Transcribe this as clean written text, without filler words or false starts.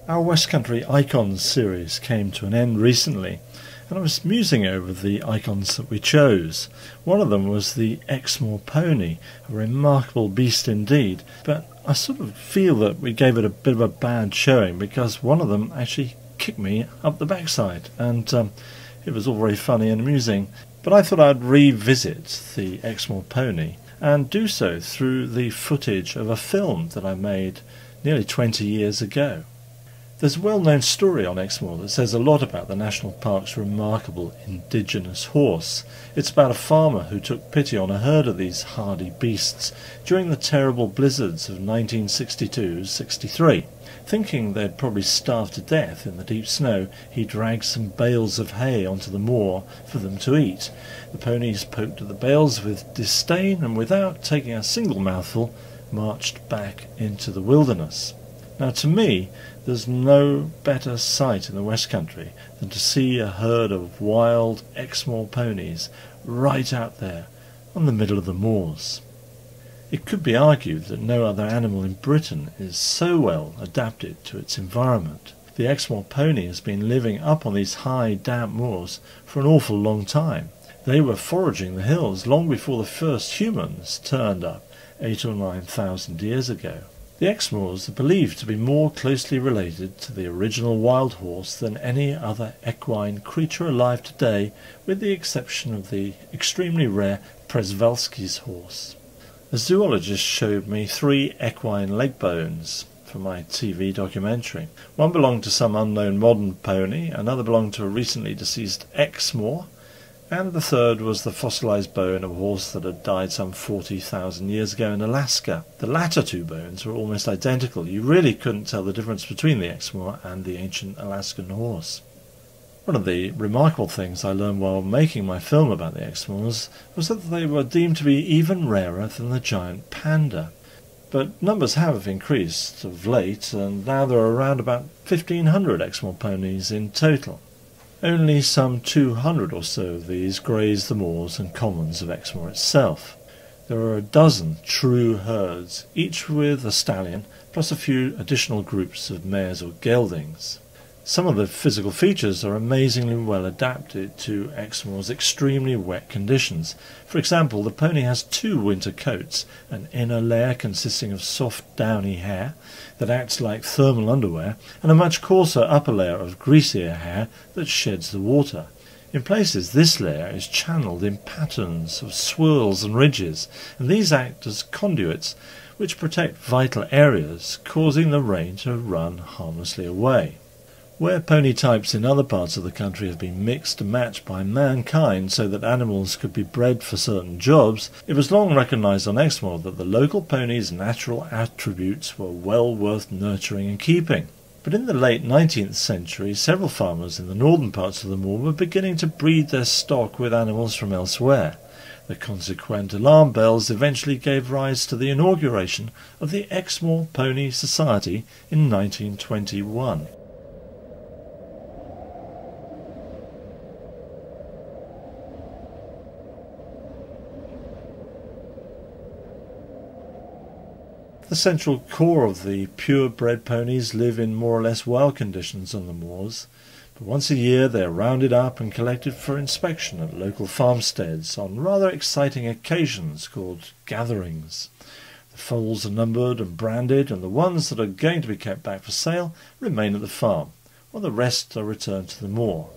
Our West Country Icons series came to an end recently, and I was musing over the icons that we chose. One of them was the Exmoor Pony, a remarkable beast indeed, but I sort of feel that we gave it a bit of a bad showing because one of them actually kicked me up the backside, and it was all very funny and amusing. But I thought I'd revisit the Exmoor Pony and do so through the footage of a film that I made nearly 20 years ago. There's a well-known story on Exmoor that says a lot about the National Park's remarkable indigenous horse. It's about a farmer who took pity on a herd of these hardy beasts during the terrible blizzards of 1962-63. Thinking they'd probably starved to death in the deep snow, he dragged some bales of hay onto the moor for them to eat. The ponies poked at the bales with disdain and without taking a single mouthful, marched back into the wilderness. Now, to me, there's no better sight in the West Country than to see a herd of wild Exmoor ponies right out there on the middle of the moors. It could be argued that no other animal in Britain is so well adapted to its environment. The Exmoor pony has been living up on these high, damp moors for an awful long time. They were foraging the hills long before the first humans turned up 8,000 or 9,000 years ago. The Exmoors are believed to be more closely related to the original wild horse than any other equine creature alive today, with the exception of the extremely rare Przewalski's horse. A zoologist showed me 3 equine leg bones for my TV documentary. One belonged to some unknown modern pony, another belonged to a recently deceased Exmoor, and the third was the fossilized bone of a horse that had died some 40,000 years ago in Alaska. The latter 2 bones were almost identical. You really couldn't tell the difference between the Exmoor and the ancient Alaskan horse. One of the remarkable things I learned while making my film about the Exmoors was that they were deemed to be even rarer than the giant panda. But numbers have increased of late, and now there are around about 1,500 Exmoor ponies in total. Only some 200 or so of these graze the moors and commons of Exmoor itself. There are a dozen true herds, each with a stallion, plus a few additional groups of mares or geldings. Some of the physical features are amazingly well adapted to Exmoor's extremely wet conditions. For example, the pony has 2 winter coats, an inner layer consisting of soft downy hair that acts like thermal underwear, and a much coarser upper layer of greasier hair that sheds the water. In places, this layer is channeled in patterns of swirls and ridges, and these act as conduits which protect vital areas, causing the rain to run harmlessly away. Where pony types in other parts of the country have been mixed and matched by mankind so that animals could be bred for certain jobs, it was long recognised on Exmoor that the local pony's natural attributes were well worth nurturing and keeping. But in the late 19th century, several farmers in the northern parts of the moor were beginning to breed their stock with animals from elsewhere. The consequent alarm bells eventually gave rise to the inauguration of the Exmoor Pony Society in 1921. The central core of the purebred ponies live in more or less wild conditions on the moors, but once a year they are rounded up and collected for inspection at local farmsteads on rather exciting occasions called gatherings. The foals are numbered and branded, and the ones that are going to be kept back for sale remain at the farm, while the rest are returned to the moor.